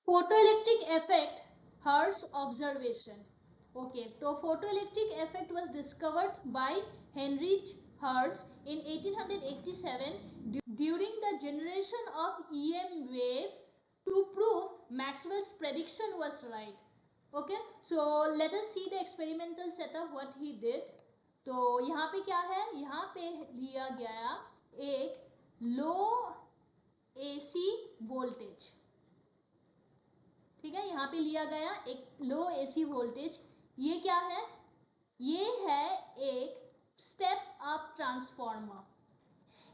Photoelectric effect, Hertz observation. Okay, so photoelectric effect was discovered by Heinrich Hertz in 1887 during the generation of EM wave to prove Maxwell's prediction was right. Okay, so let us see the experimental setup what he did. तो यहाँ पे क्या है, यहाँ पे लिया गया एक लो AC वोल्टेज, ठीक है, यहाँ पे लिया गया एक लो AC वोल्टेज। ये क्या है, ये है एक स्टेप अप ट्रांसफार्मर।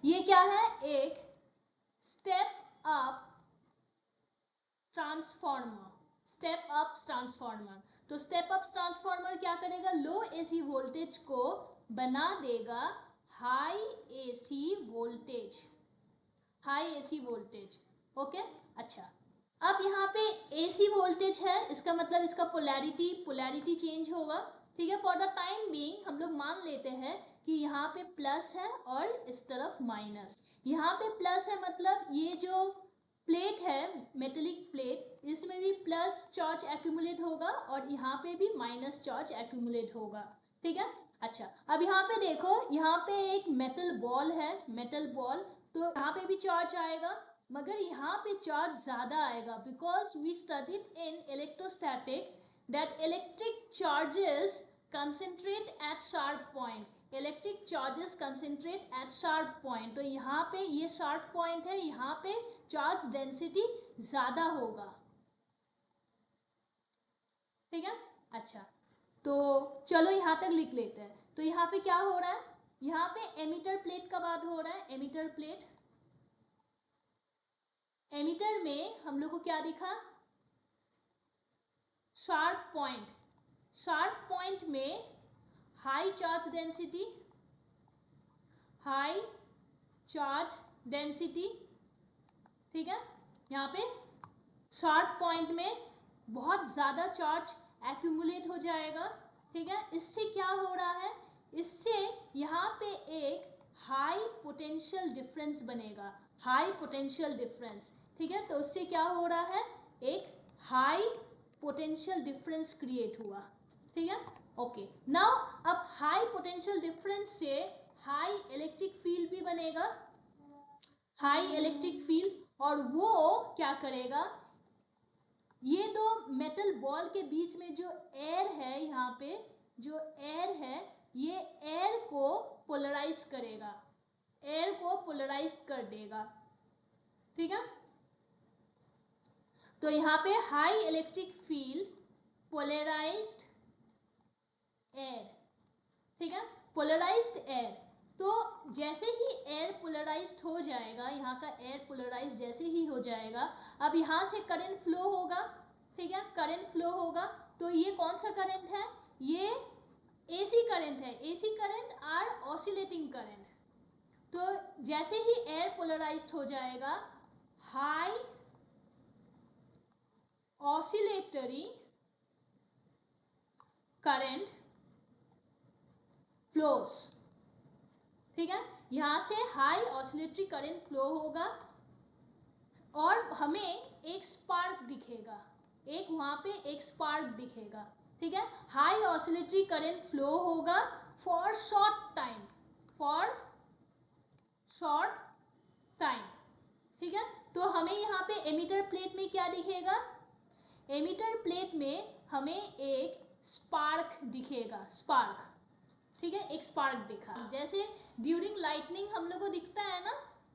ये क्या है, एक step up transformer, step up transformer. तो स्टेप अप ट्रांसफार्मर क्या करेगा, लो AC वोल्टेज को बना देगा high AC voltage, high AC voltage. Okay, अच्छा, अब यहाँ पे AC वोल्टेज है, इसका मतलब इसका पोलैरिटी चेंज होगा, ठीक है। फॉर द टाइम बीइंग हम लोग मान लेते हैं कि यहाँ पे प्लस है और इस तरफ माइनस। यहाँ पे प्लस है मतलब ये जो प्लेट है, मेटेलिक प्लेट, इसमें भी प्लस चार्ज एक्यूमुलेट होगा और यहाँ पे भी माइनस चार्ज एक्यूमुलेट होगा, ठीक है। अच्छा, अब यहाँ पे देखो, यहाँ पे एक मेटल बॉल है, मेटल बॉल, तो यहाँ पे भी चार्ज आएगा, मगर यहाँ पे चार्ज ज़्यादा आएगा, because we studied in electrostatic that electric charges concentrate at sharp point, electric charges concentrate at sharp point. तो यहाँ पे ये शार्प पॉइंट है, यहाँ पे चार्ज डेंसिटी ज़्यादा होगा, ठीक है। अच्छा, तो चलो यहाँ तक लिख लेते हैं। तो यहाँ पे क्या हो रहा है, यहाँ पे एमिटर प्लेट का बात हो रहा है, एमिटर प्लेट। एमिटर में हम लोग को क्या दिखा, शार्प पॉइंट, शार्प पॉइंट में high charge density, high charge density, ठीक है। यहाँ पे शार्प पॉइंट में बहुत ज़्यादा चार्ज एक्यूमुलेट हो जाएगा, ठीक है। इससे क्या हो रहा है, इससे यहाँ पे एक हाई पोटेंशियल डिफरेंस बनेगा, हाई पोटेंशियल डिफरेंस, ठीक है। तो उससे क्या हो रहा है, एक हाई पोटेंशियल डिफरेंस क्रिएट हुआ, ठीक है। ओके, नाउ अब हाई पोटेंशियल डिफरेंस से हाई इलेक्ट्रिक फील्ड भी बनेगा, हाई इलेक्ट्रिक फील्ड, और वो क्या करेगा, ये दो मेटल बॉल के बीच में जो एयर है, यहाँ पे जो एयर है, ये एयर को पोलराइज करेगा, एयर को पोलराइज कर देगा, ठीक है। तो यहाँ पे high electric field, polarised air, ठीक है, पोलराइज्ड एयर। तो जैसे ही एयर पोलराइज्ड हो जाएगा, यहाँ का एयर पोलराइज जैसे ही हो जाएगा, अब यहाँ से करंट फ्लो होगा, ठीक है, करंट फ्लो होगा। तो ये कौन सा करंट है, ये AC करंट है, AC current are oscillating current. तो जैसे ही एयर पोलराइज्ड हो जाएगा, हाई ऑसिलेटरी करंट फ्लोस, ठीक है, यहाँ से हाई ऑसिलेटरी करंट फ्लो होगा और हमें एक स्पार्क दिखेगा, एक वहाँ पे एक स्पार्क दिखेगा, ठीक है। हाई ऑसिलेटरी करंट फ्लो होगा for short time, for short time, ठीक है। तो हमें यहाँ पे एमिटर प्लेट में क्या दिखेगा, एमिटर प्लेट में हमें एक स्पार्क दिखेगा, स्पार्क, ठीक है, एक स्पार्क दिखा। जैसे ड्यूरिंग लाइटनिंग हम लोग को दिखता है ना,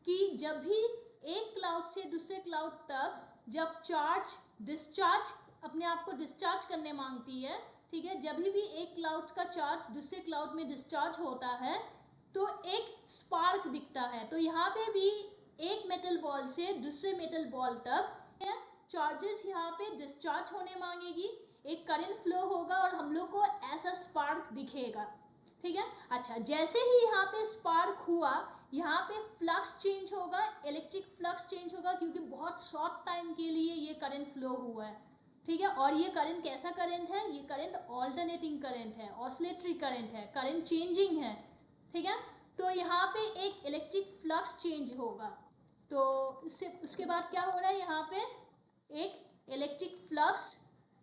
कि जब भी एक क्लाउड से दूसरे क्लाउड तक जब चार्ज डिस्चार्ज अपने आप को डिस्चार्ज करने मांगती है, ठीक है, जब भी एक क्लाउड का चार्ज दूसरे क्लाउड में डिस्चार्ज होता है तो एक स्पार्क दिखता है। तो यहाँ पे भी एक मेटल बॉल से दूसरे मेटल बॉल तक चार्जेस यहाँ पे डिस्चार्ज होने मांगेगी, एक करंट फ्लो होगा और हम लोग को ऐसा स्पार्क दिखेगा, ठीक है। अच्छा, जैसे ही यहाँ पे स्पार्क हुआ, यहाँ पे फ्लक्स चेंज होगा, इलेक्ट्रिक फ्लक्स चेंज होगा, क्योंकि बहुत शॉर्ट टाइम के लिए ये करंट फ्लो हुआ है, ठीक है। और ये करंट कैसा करंट है, ये करंट ऑल्टरनेटिंग करंट है, ऑसिलेटरी करंट है, करंट चेंजिंग है, ठीक है। तो यहाँ पे एक इलेक्ट्रिक फ्लक्स चेंज होगा, तो इससे उसके बाद क्या हो रहा है, यहाँ पे एक इलेक्ट्रिक फ्लक्स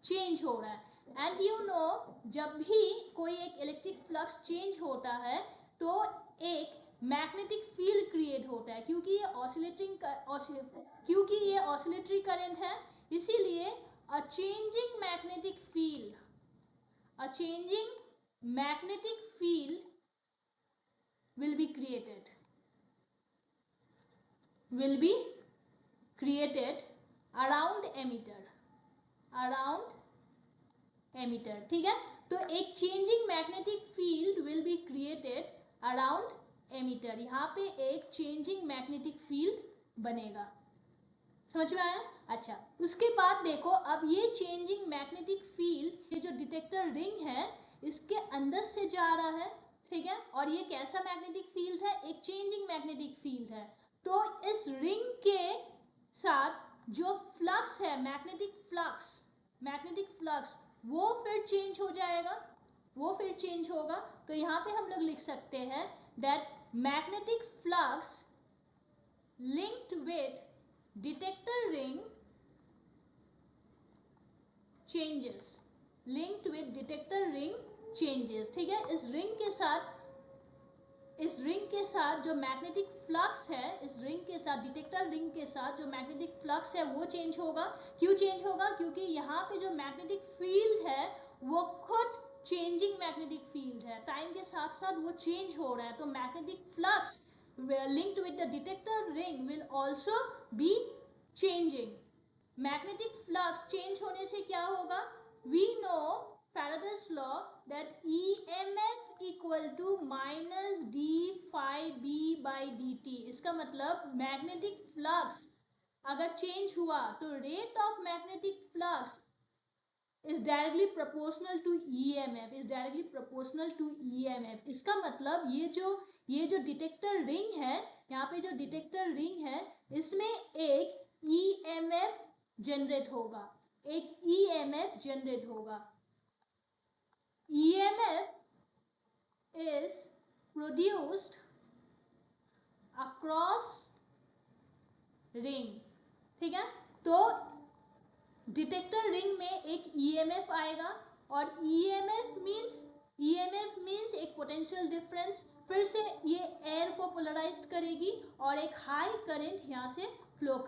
चेंज हो रहा है। एंड यू नो, जब भी कोई एक इलेक्ट्रिक फ्लक्स चेंज होता है तो एक मैग्नेटिक फील्ड क्रिएट होता है, क्योंकि ये ऑसिलेटरी करंट है, इसीलिए अ changing magnetic field will be created around emitter, ठीक है। तो एक changing magnetic field will be created around emitter, यहाँ पे एक चेंजिंग मैग्नेटिक फील्ड बनेगा। समझ में आया? अच्छा, उसके बाद देखो, अब ये चेंजिंग मैग्नेटिक फील्ड, ये जो डिटेक्टर रिंग है इसके अंदर से जा रहा है, ठीक है। और ये कैसा मैग्नेटिक फील्ड है? एक चेंजिंग मैग्नेटिक फील्ड है। तो इस रिंग के साथ जो फ्लक्स है, मैग्नेटिक फ्लक्स वो फिर चेंज हो जाएगा, वो फिर चेंज होगा। तो यहाँ पे हम लोग लिख सकते हैं that magnetic flux linked with detector ring changes, linked with detector ring changes, ठीक है। इस रिंग के साथ जो मैग्नेटिक फ्लक्स है, इस रिंग के साथ, डिटेक्टर रिंग के साथ जो मैग्नेटिक फ्लक्स है वो चेंज होगा। क्यों चेंज होगा? क्योंकि यहाँ पे जो मैग्नेटिक फील्ड है वो खुद चेंजिंग मैग्नेटिक फील्ड है, टाइम के साथ साथ वो चेंज हो रहा है। तो magnetic flux linked with the detector ring will also be changing. Magnetic flux change होने से क्या होगा? We know Faraday's law that EMF equal to minus d phi b by dt। इसका मतलब मैग्नेटिक फ्लक्स अगर चेंज हुआ तो rate of magnetic flux is directly proportional to EMF, इसका मतलब ये जो डिटेक्टर रिंग है, यहाँ पे जो डिटेक्टर रिंग है इसमें एक EMF जनरेट होगा, EMF is produced across ring, ठीक है। तो डिटेक्टर रिंग में एक EMF आएगा और EMF मीन्स एक पोटेंशियल डिफरेंस, फिर से ये एयर को पोलराइज्ड करेगी और एक हाई करंट यहाँ से फ्लो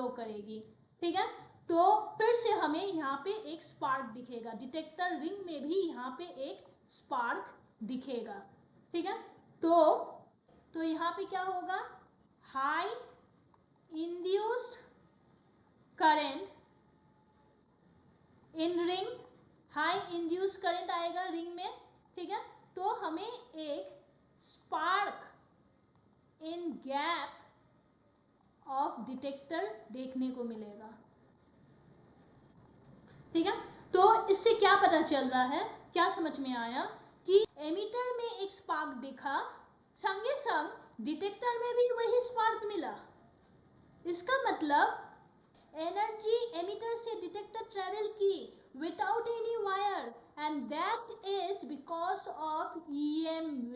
करेगी, ठीक है। तो फिर से हमें यहाँ पे एक स्पार्क दिखेगा, डिटेक्टर रिंग में भी यहाँ पे एक स्पार्क दिखेगा, ठीक है। तो यहाँ पे क्या होगा? High induced current in ring, high induce current आएगा रिंग में, ठीक है। तो हमें एक spark in gap of detector देखने को मिलेगा, ठीक है। तो इससे क्या पता चल रहा है, क्या समझ में आया कि एमिटर में एक स्पार्क दिखा, संगे संग डिटेक्टर में भी वही स्पार्क मिला। इसका मतलब एनर्जी एमिटर से डिटेक्टर ट्रेवल की without any wire, and that is because of EM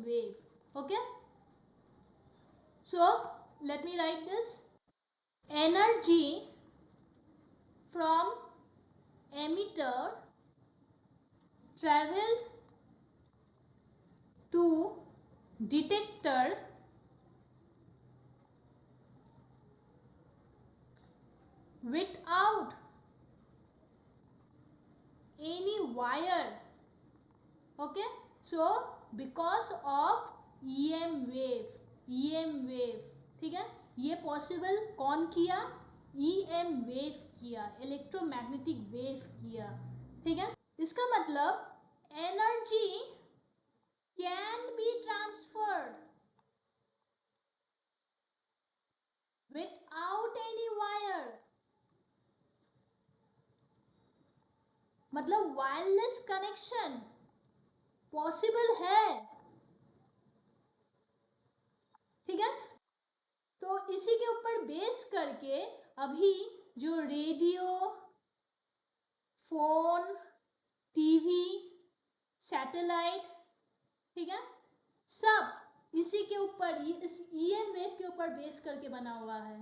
wave, okay. So let me right this, energy from emitter traveled to detector without any wire, okay। So because of EM wave, ठीक है। ये possible कौन किया? EM wave किया, electromagnetic wave किया, ठीक है। इसका मतलब energy can be transferred without any wire, मतलब वायरलेस कनेक्शन पॉसिबल है, ठीक है। तो इसी के ऊपर बेस करके अभी जो रेडियो, फोन, टीवी, सैटेलाइट, ठीक है, सब इसी के ऊपर, इस EM वेव के ऊपर बेस करके बना हुआ है।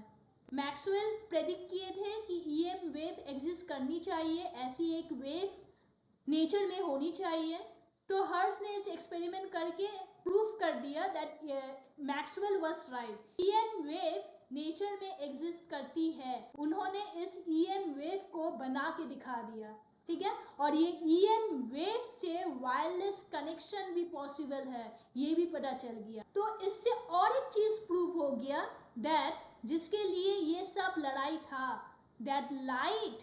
मैक्सवेल प्रेडिक्ट किए थे कि EM वेव एग्जिस्ट करनी चाहिए, ऐसी एक वेव नेचर में होनी चाहिए। तो हर्ट्ज ने इस एक्सपेरिमेंट करके प्रूफ कर दिया that Maxwell was right, EM wave nature में एग्जिस्ट करती है। उन्होंने इस EM वेव को बना के दिखा दिया, ठीक है। और ये EM वेव से वायरलेस कनेक्शन भी पॉसिबल है, ये भी पता चल गया। तो इससे और एक चीज प्रूफ हो गया दैट जिसके लिए ये सब लड़ाई था, that light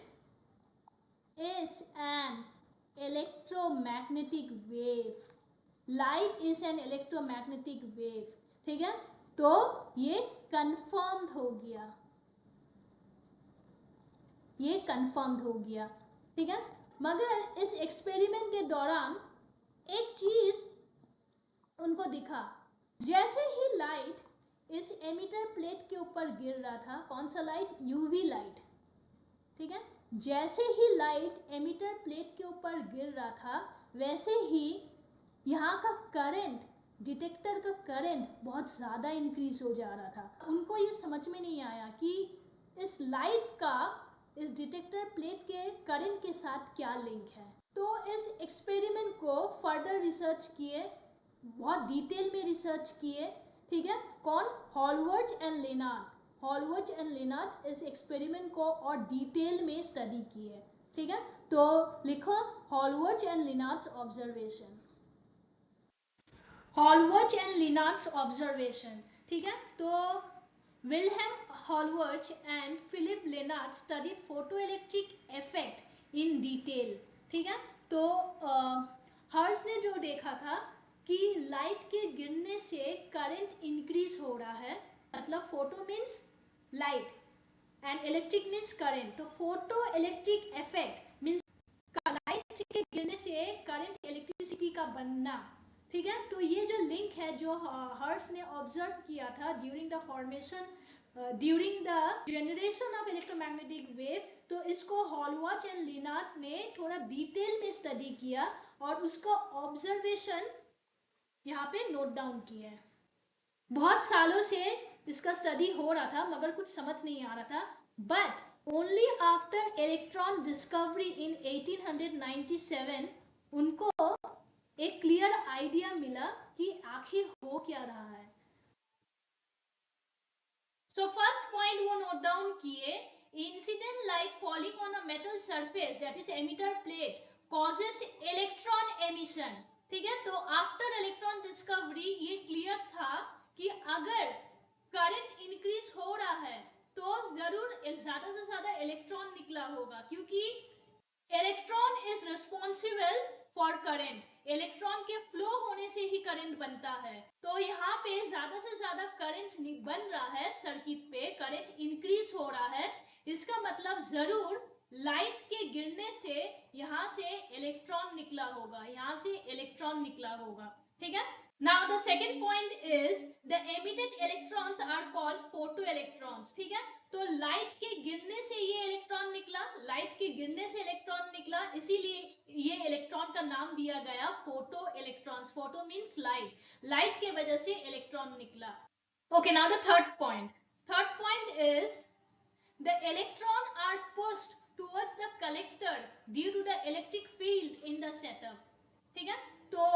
is an electromagnetic wave, light is an electromagnetic wave, ठीक है। तो ये कंफर्म्ड हो गया, ये कंफर्म्ड हो गया, ठीक है। मगर इस एक्सपेरिमेंट के दौरान एक चीज उनको दिखा, जैसे ही लाइट इस एमिटर प्लेट के ऊपर गिर रहा था, कौन सा लाइट, यूवी लाइट, ठीक है। जैसे ही लाइट एमिटर प्लेट के ऊपर गिर रहा था, वैसे ही यहाँ का करंट, डिटेक्टर का करंट बहुत ज़्यादा इंक्रीज हो जा रहा था। उनको ये समझ में नहीं आया कि इस लाइट का इस डिटेक्टर प्लेट के करंट के साथ क्या लिंक है। तो इस एक्सपेरिमेंट को फर्दर रिसर्च किए, बहुत डिटेल में रिसर्च किए, ठीक है। कौन, हॉलवर्ज एंड लेनार्ड, हॉलवर्ज एंड लेनार्ड इस एक्सपेरिमेंट को और डिटेल में स्टडी किए, ठीक है। तो लिखो Hallwachs and Lenard's observation, Hallwachs and Lenard's observation, ठीक है। तो Wilhelm Hallwachs and Philipp Lenard studied photoelectric effect in detail, ठीक है। तो हर्ट्ज ने जो देखा था कि लाइट के गिरने से करंट इंक्रीज हो रहा है, मतलब photo means light and electric means current. तो photo electric effect means light के गिरने से करंट, इलेक्ट्रिसिटी का बनना, ठीक है। तो ये जो लिंक है जो हर्ट्ज ने ऑब्जर्व किया था during the formation, during the generation of electromagnetic wave, तो इसको हॉलवर्ज एंड लेनार्ड ने थोड़ा डिटेल में स्टडी किया और उसका ऑब्जर्वेशन यहाँ पे नोट डाउन किया है। बहुत सालों से इसका स्टडी हो रहा था मगर कुछ समझ नहीं आ रहा था, but only after electron discovery in 1897 उनको एक क्लियर आइडिया मिला कि आखिर हो क्या रहा है। सो फर्स्ट पॉइंट वो नोट डाउन किए, incident light falling on a metal surface that is emitter plate causes electron emission, ठीक है। तो आफ्टर इलेक्ट्रॉन डिस्कवरी ये क्लियर था कि अगर करंट इंक्रीज हो रहा है तो जरूर ज्यादा से ज्यादा इलेक्ट्रॉन निकला होगा, क्योंकि electron is responsible for current, electron के फ्लो होने से ही करंट बनता है। तो यहाँ पे ज्यादा से ज्यादा करंट बन रहा है, सर्किट पे करंट इंक्रीज हो रहा है, इसका मतलब जरूर लाइट के गिरने से यहाँ से इलेक्ट्रॉन निकला होगा, यहाँ से इलेक्ट्रॉन निकला होगा, ठीक है। Now the second point is the emitted electrons are called photoelectrons, ठीक है। तो लाइट के गिरने से ये इलेक्ट्रॉन निकला, लाइट के गिरने से इलेक्ट्रॉन निकला, इसीलिए ये इलेक्ट्रॉन का नाम दिया गया photo electrons. Photo means light, light के वजह से इलेक्ट्रॉन निकला। Okay, now the third point is the electron are pushed towards the collector due to the electric field in the setup, ठीक है। तो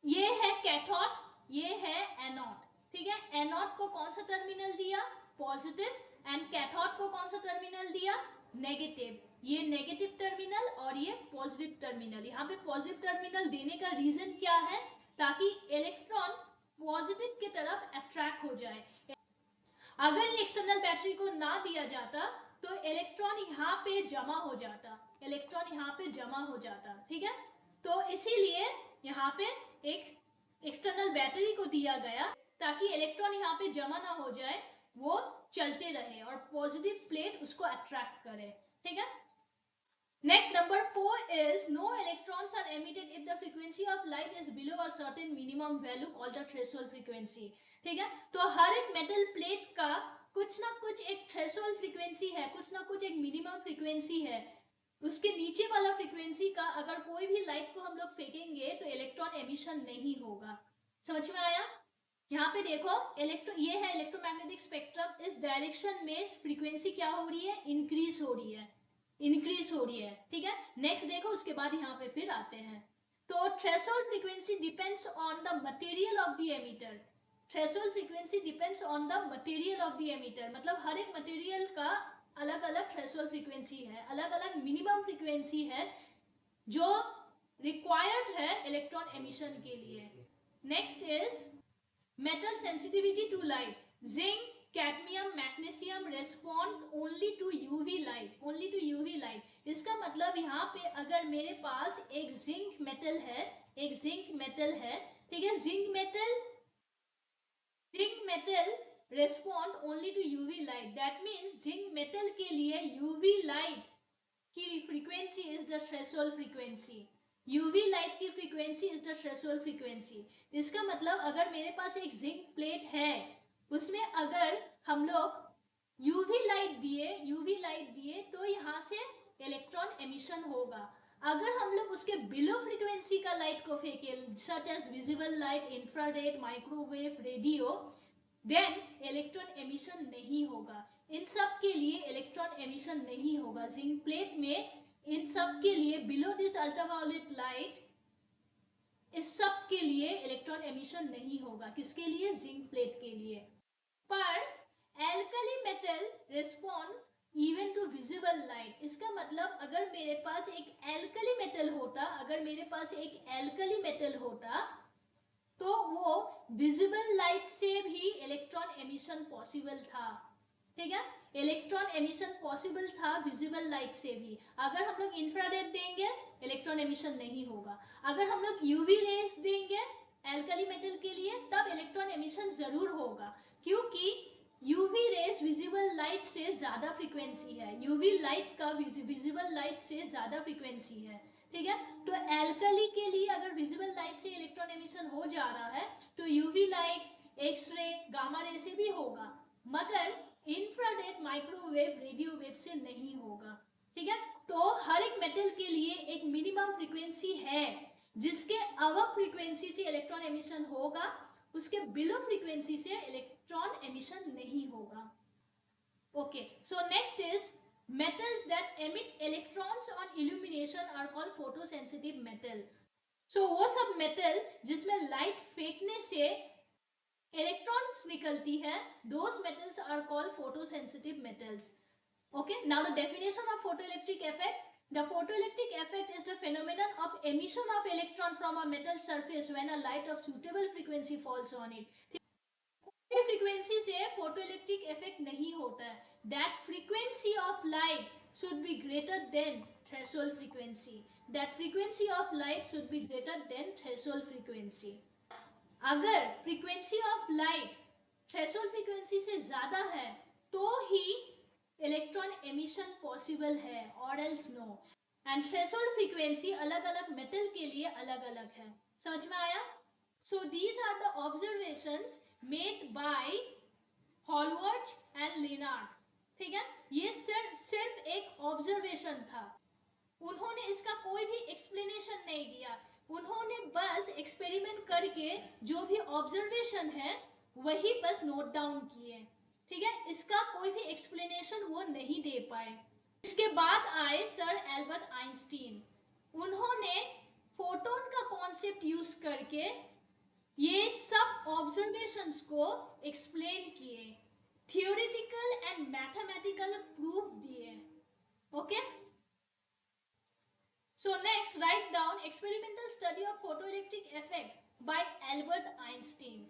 ये है कैथोड, ये है एनोड, ठीक है। एनोड को कौन सा टर्मिनल दिया, पॉजिटिव, एंड कैथोड को कौन सा टर्मिनल दिया, नेगेटिव। ये नेगेटिव टर्मिनल और ये पॉजिटिव टर्मिनल। यहाँ पे पॉजिटिव टर्मिनल देने का रीजन क्या है, ताकि इलेक्ट्रॉन पॉजिटिव की तरफ अट्रैक्ट हो जाए। अगर एक्सटर्नल बैटरी को ना दिया जाता तो इलेक्ट्रॉन यहाँ पे जमा हो जाता, इलेक्ट्रॉन यहाँ पे जमा हो जाता, ठीक है। तो इसीलिए यहाँ पे एक एक्सटर्नल बैटरी को दिया गया ताकि इलेक्ट्रॉन यहाँ पे जमा ना हो जाए, वो चलते रहे और पॉजिटिव प्लेट उसको अट्रैक्ट करे, ठीक है। Next, number 4 is no electrons are emitted if the frequency of light is below a certain minimum value called the threshold frequency, ठीक है। तो हर एक मेटल प्लेट का कुछ ना कुछ एक थ्रेशोल्ड फ्रीक्वेंसी है, कुछ ना कुछ एक मिनिमम फ्रीक्वेंसी है। उसके नीचे वाला फ्रीक्वेंसी का अगर कोई भी लाइट को हम लोग फेंकेंगे तो इलेक्ट्रॉन एमिशन नहीं होगा। समझ में आया? यहाँ पे देखो ये है इलेक्ट्रोमैग्नेटिक स्पेक्ट्रम, इस डायरेक्शन में फ्रीक्वेंसी क्या हो रही है, इंक्रीज हो रही है, इंक्रीज हो रही है, ठीक है। नेक्स्ट देखो, उसके बाद यहाँ पे फिर आते हैं, तो threshold frequency depends on the material of the emitter. Threshold frequency depends on the material of the emitter, मतलब हर एक मटेरियल का अलग अलग थ्रेशोल्ड फ्रीक्वेंसी है, अलग अलग मिनिमम फ्रीक्वेंसी है जो रिक्वायर्ड है इलेक्ट्रॉन एमिशन के लिए। Next is metal sensitivity to light. Zinc, cadmium, magnesium respond only to UV light, only to UV light. इसका मतलब यहाँ पे अगर मेरे पास एक जिंक मेटल है, एक जिंक मेटल है, ठीक है, zinc metal respond only to UV light, that means zinc metal के लिए यूवी लाइट की frequency is the threshold frequency, UV light की frequency is the threshold frequency. इसका मतलब अगर मेरे पास एक जिंक प्लेट है, उसमें अगर हम लोग यूवी लाइट दिए तो यहाँ से इलेक्ट्रॉन एमिशन होगा। अगर हम लोग उसके बिलो फ्रीक्वेंसी का लाइट को फेंके, such as visible light, infrared, microwave, radio, then electron emission नहीं होगा। इन सब के लिए इलेक्ट्रॉन एमिशन नहीं होगा जिंक प्लेट में, इन सब के लिए बिलो दिस अल्ट्रावायोलेट लाइट, इस सब के लिए इलेक्ट्रॉन एमिशन नहीं होगा। किसके लिए, जिंक प्लेट के लिए। पर alkali metal respond even to visible light, इसका मतलब अगर मेरे पास एक एल्कली मेटल होता, अगर मेरे पास एक एल्कली मेटल होता तो वो विजिबल लाइट से भी इलेक्ट्रॉन एमिशन पॉसिबल था, ठीक है, इलेक्ट्रॉन एमिशन पॉसिबल था विजिबल लाइट से भी। अगर हम लोग इंफ्रारेड देंगे इलेक्ट्रॉन एमिशन नहीं होगा, अगर हम लोग यूवी रेज देंगे एल्कली मेटल के लिए तब इलेक्ट्रॉन एमिशन जरूर होगा, क्योंकि यूवी रेज विजिबल लाइट से ज्यादा फ्रीक्वेंसी है, यूवी लाइट का विजिबल लाइट से ज्यादा फ्रीक्वेंसी है, ठीक है। तो एल्कली के लिए अगर विजिबल लाइट से इलेक्ट्रॉन एमिशन हो जा रहा है तो UV light, x ray, gamma ray से भी होगा, मगर इंफ्रारेड, माइक्रोवेव, रेडियो वेव से नहीं होगा, ठीक है। तो हर एक मेटल के लिए एक मिनिमम फ्रीक्वेंसी है जिसके अबव फ्रीक्वेंसी से इलेक्ट्रॉन एमिशन होगा, उसके बिलो फ्रीक्वेंसी से इलेक्ट्रॉन एमिशन नहीं होगा। Okay, so next is metals that emit electrons on illumination are called photosensitive metal. So वो सब मेटल जिसमें लाइट फेंकने से इलेक्ट्रॉन्स निकलती है, those metals are called photosensitive metals. Okay, now the definition of photoelectric effect. The photoelectric effect is the phenomenon of emission of electron from a metal surface when a light of suitable frequency falls on it. Frequency से photoelectric effect नहीं होता है, that frequency of light should be greater than threshold frequency, that frequency of light should be greater than threshold frequency. अगर frequency of light threshold frequency से ज्यादा है तो ही electron emission possible है, और else no. And threshold frequency अलग अलग metal के लिए अलग अलग है, समझ में आया। So these are the observations made by Hallwachs and Lenard, ठीक है। ये सिर्फ एक ऑब्जर्वेशन था, उन्होंने इसका कोई भी एक्सप्लेनेशन नहीं दिया, उन्होंने बस एक्सपेरिमेंट करके जो भी ऑब्जर्वेशन है वही बस नोट डाउन किए, ठीक है, इसका कोई भी एक्सप्लेनेशन वो नहीं दे पाए। इसके बाद आए सर एल्बर्ट आइंस्टीन, उन्होंने फोटोन का कॉन्सेप्ट यूज करके ये सब ऑब्जर्वेशंस को एक्सप्लेन किए, थियोरेटिकल एंड मैथमेटिकल प्रूफ दिए। Okay, so next write down experimental study of photoelectric effect bye Albert Einstein.